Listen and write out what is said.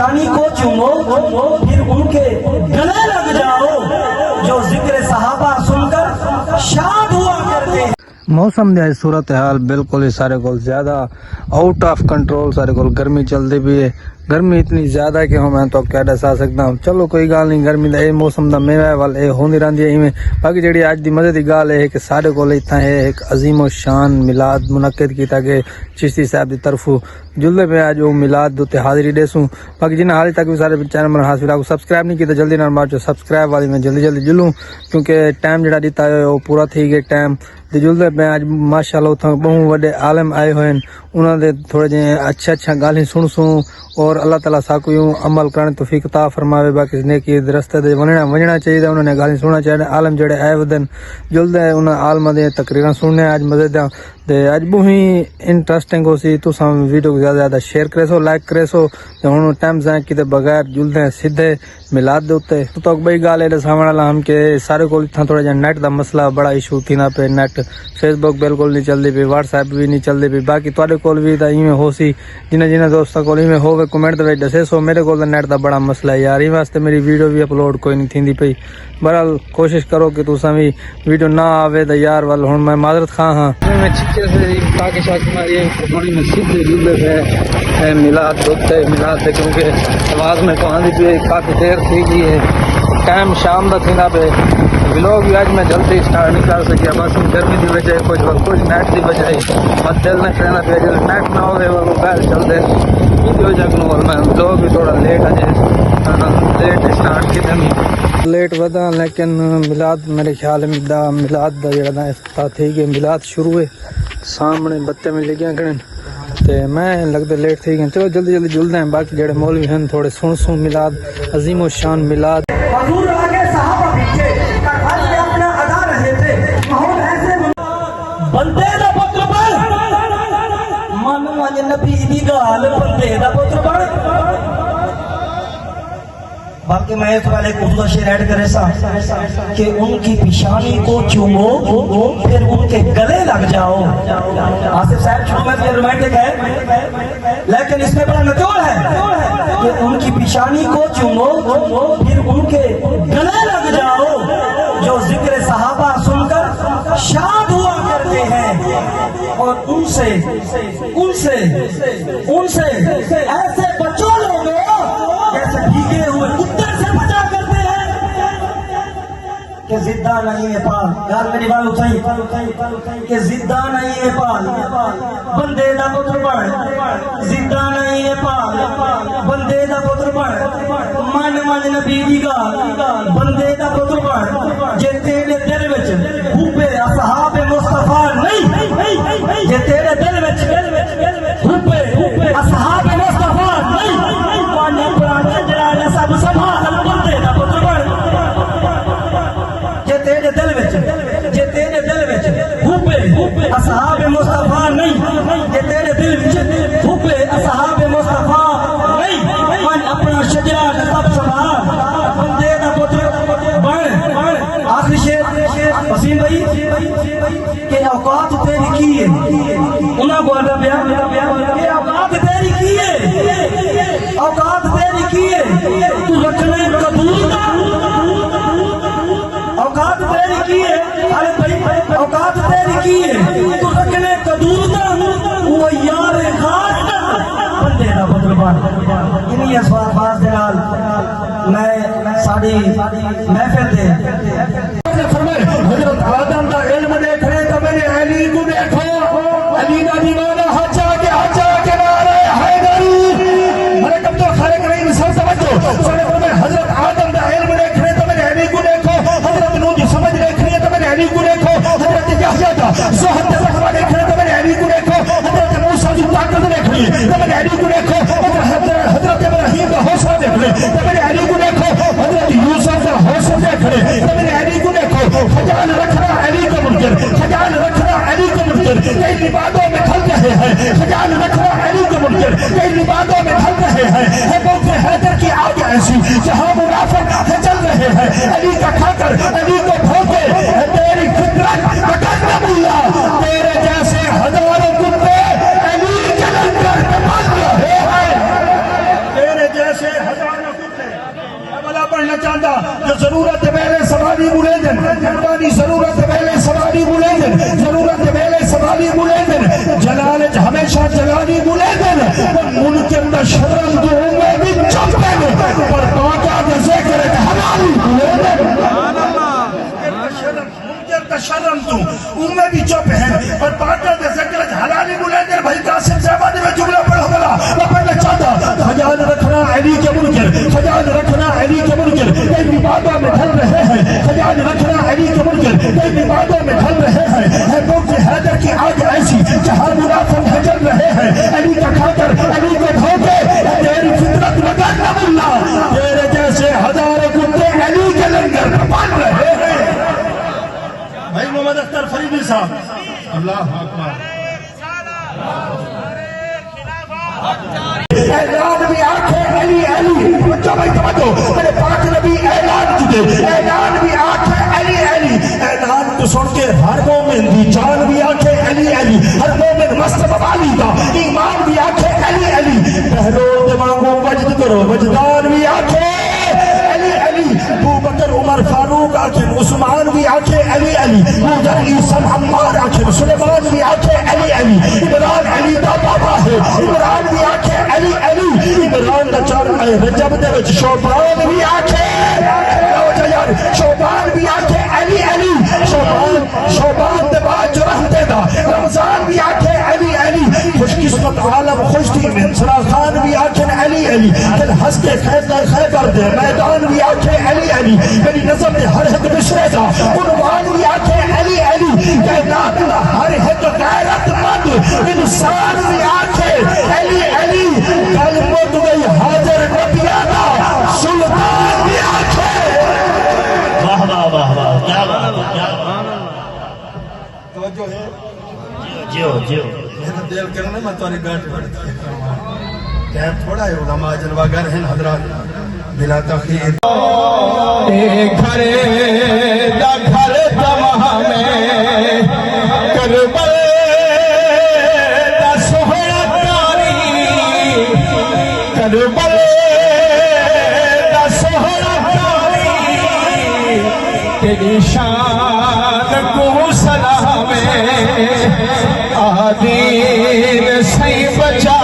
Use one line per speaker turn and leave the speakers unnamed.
پیشانی کو چومو پھر ان کے گلے لگ جاؤ جو ذکر صحابہ سن کر شاد ہوا کرتے ہیں۔
موسم دی صورتحال بالکل ہی سارے کو زیادہ آؤٹ آف کنٹرول، سارے کو گرمی چلتی بھی ہے، گرمی اتنی زیادہ کہ میں تو کیا دسا سکتا ہوں۔ چلو کوئی گل نہیں، گرمی دا اے موسم دا میوہ وال اے ہوندی رہندی ہے ایویں۔ باقی جڑی اج دی مزے دی گل ہے کہ سارے کول اتنا ہے ایک عظیم و شان میلاد منعقد کیتا کہ چشتی صاحب دی طرفوں جلدے پہ اج وہ میلاد تے حاضری دیسوں۔ باقی جنہیں حال تک بھی سارے چینل میں حاصل کو سبسکرائب نہیں کیتا جلدی نال مارچو سبسکرائب والی میں جلدی جلوں، کیونکہ ٹائم جڑا دیتا ہے وہ پورا تھی گیا ٹائم تے جلدے پہ اج ماشاءاللہ اتھاں بہت وڈے عالم آئے ہوئے ہیں، انہاں دے تھوڑے جے اچھا گالاں سن اور اللہ تعالیٰ ساکو یوں عمل کرنے توفیق عطا فرماوے۔ باقی نیکی دے رستے تے ونجنا چاہیے، انہوں نے گالاں سننا چاہیے۔ عالم جڑے آئے ودن جلد ہے انہاں عالماں دے تقریراں سننے اج مزے دا تے اج بہت انٹرسٹنگ ہو سی۔ تساں ویڈیو کو زیادہ شیئر کرے سو، لائک کرے سو تے ہن ٹائم ضائع کیتے بغیر جلد ہے سیدھے میلاد دے اوتے تو بئی گل ہے دساون والا ہم کہ سارے کول اتھاں تھوڑا جہا نیٹ دا مسئلہ بڑا ایشو تھیندا پے، نیٹ فیس بک بالکل نہیں چلدی پی، واٹس ایپ بھی نہیں چلدی پی۔ باقی تواڈے کول بھی تا ایویں ہو سی، جنہاں دوستاں کول ایویں ہووے کمنٹ دے وچ دسے سو۔ میرے کول نیٹ دا بڑا مسئلہ ہے یار، ایویں واسطے میری ویڈیو بھی اپلوڈ کوئی نہیں تھیندی پئی۔ بہرحال کوشش کرو کہ تساں بھی ویڈیو نہ آوے تے یار ول ہن میں معذرت خواہ ہاں۔ میں چھکے سے تاکہ شاید ماری تھوڑی میں سیدھے جلدے پہ میلاد دوتے میلاد تے کیونکہ آواز میں کو آندی پئی کافی دیر تھی گئی ہے، ٹائم شام دا تھیندا پے۔ ولاگ بھی اج میں جلدی سٹارٹ نہیں کر سکیا، بس گرمی دی وجہ کچھ نیٹ دی وجہ بس دل نہ کہنا پیا جب نیٹ نہ ہوئے وہ موبائل چلتے ویڈیو جگنوں اور میں ولاگ بھی تھوڑا لیٹ لیٹ سٹارٹ کی لیٹ ودا، لیکن میلاد میرے خیال میں میلاد دا جڑا افتتاح تھی کہ میلاد شروع ہے سامنے بتے میں لگیاں کھڑن تے میں لگتے لیٹ تھی گئے۔ چلو جلدی جلدی ہیں، باقی جڑے مولوی ہیں تھوڑے سن میلاد عظیم و شان میلاد۔
حضور آگے صحابہ پیچھے حج میں اپنا ادا رہے تھے، ماحول ایسے بندے دا پتر بن من وج نبی دی گال بندے دا پتر بن۔ باقی میں اس والے اردو شعر ایڈ کرے سا کہ ان کی پیشانی کو چومو پھر ان کے گلے لگ جاؤ۔ آصف صاحب شروع میں رومانٹک ہے لیکن اس میں بڑا نچوڑ ہے کہ ان کی پیشانی کو چومو پھر ان کے گلے لگ جاؤ جو ذکر صحابہ سن کر شاد ہوا کرتے ہیں، اور ان سے ایسے بچو لوگوں جیسے بھیگے ہوئے کتے سے بچا کرتے ہیں کہ زدہ نہیں ہے پال۔ یار میری بات اٹھائی کہ زدہ نہیں ہے پال بندے دا پتر بن، زدہ نہیں ہے پال بندے دا پتر بن، من نبی دی گال بندے دا پتر بن۔ جے تیرے دل وچ حب اصحاب مصطفیٰ نہیں، جے تیرے دل وچ حب اصحاب مصطفیٰ نہیں، سب سنبھال بندے دا پتر بن۔ جے تیرے دل وچ حب اصحاب مصطفیٰ نہیں، جے تیرے دل وچ حب اصحاب مصطفیٰ نہیں، من اپنا شجرہ سب سنبھال بندے دا پتر بن۔ آخری شعر وسیم بھائی کہ اوقات تیری کی ہے، انہاں کو آدھا پیا کہ اوقات تیری کی ہے، اوقات تیری کی ہے تو رکھنے قبول دا، اوقات تیری کی ہے، ارے بھائی اوقات تیری کی ہے تو رکھنے قبول دا، وہ یار خاص دا بندے دا پتر بن۔ انہی اسوار باز دے نال میں ساڑی محفل دے
حضرت آدم دا علم دیکھ رہے تو میں نے علی کو دیکھو، علی دا دیوانہ حجا کے نعرہ حیدری میں کب تو خالق نہیں سب سمجھو سنے کو میں حضرت آدم دا علم دیکھ رہے تو میں نے علی کو دیکھو، حضرت نوح دی سمجھ دیکھ رہے تو میں نے علی کو دیکھو، حضرت یحییٰ دا زہد تقویٰ دیکھ رہے تو میں نے علی کو دیکھو، حضرت موسیٰ دی طاقت دیکھ رہے تو میں نے علی کو دیکھو، حضرت ابراہیم دا حوصلہ دیکھ رہے تو میں نے علی کو دیکھو، حضرت یوسف دا حوصلہ دیکھ رہے تو میں نے علی کو دیکھو۔ خجال رکھنا علی کا منکر، خجال رکھنا علی کا منکر، کئی عبادوں میں ڈھل رہے ہیں، خجال رکھنا علی کا منکر، کئی عبادوں میں ڈھل رہے ہیں۔ ہے موت حیدر کی آگ ایسی جہاں منافق چل رہے ہیں، علی کا کھا کر علی کو بھوکے تیری فطرت تکلم اللہ، تیرے جیسے ہزاروں کتے علی کے لنگر میں مر رہے ہیں، تیرے جیسے سواری بلندن ضرورت ویلے سواری بلندن جلالت ہمیشہ جلالی بلندن ملکن دا شرم دو میں بھی چپن پر پاکا دا ذکر حلالی بلندن شرم تو امیں بھی چپ ہیں اور پاکر دے ذکر حلالی بلندر بھائی قاسم صاحبانی میں جملہ پڑھو گلا میں پڑھنا چاہتا خیال رکھنا علی کے منکر خیال رکھنا علی کے منکر ایک عبادہ میں ڈھل رہے ہیں خیال رکھنا علی کے منکر ایک عبادہ میں ڈھل رہے ہیں ہے بغض حیدر کی آگ ایسی جہاں منافق ہجر رہے ہیں علی کا کھا کر علی کو دھوکے تیری فطرت مگن اللہ تیرے جیسے ہزاروں کتے علی کے لنگر بن رہے ہیں بھائی محمد اختر فریدی صاحب اللہ اکبر اعلان بھی آنکھیں علی علی بچہ بھائی توجہ میرے پاک نبی اعلان کیے اعلان بھی آنکھیں علی علی اعلان کو سن کے ہر مومن دی جان بھی آنکھیں علی علی ہر مومن مستبب علی دا ایمان بھی آنکھیں علی علی پہلو دماغوں وجد کرو وجدان بھی آنکھیں علی علی ابو بکر عمر فاروق آنکھیں عثمان بھی آنکھیں علی علی حضر عیسیٰ عمار آنکھیں سلیمان بھی آنکھیں علی علی عمران علی دا بابا ہے عمران بھی آنکھیں علی علی عمران دا چار رجب دے وچ شعبان بھی آنکھیں شعبان بھی آنکھیں علی علی شعبان دے بعد جو رہتے دا رمضان بھی آنکھیں علی علی خوش قسمت عالم خوش تھی منصرہ خان بھی آنکھیں علی علی دل ہس کے خیبر دے میدان بھی آنکھیں علی علی میری نظر میں ہر حد مشرے دا عنوان بھی آنکھیں علی علی کائنات دا ہر حد غیرت مند انسان بھی آنکھیں علی علی کل مت گئی حاضر نبیانہ سلطان بھی آنکھیں واہ واہ واہ واہ کیا بات کیا توجہ ہے جیو جیو میرا دل کرنا میں تاری گاٹ پڑھتا ہے تھوڑا ہے علماء جلوہ گر ہیں حضرات بلا تخیر
گھرے دا گھر تمام کربل دا سہرا کاری کربل دا سہرا کاری تیری شان کو سلام آدین سی بچا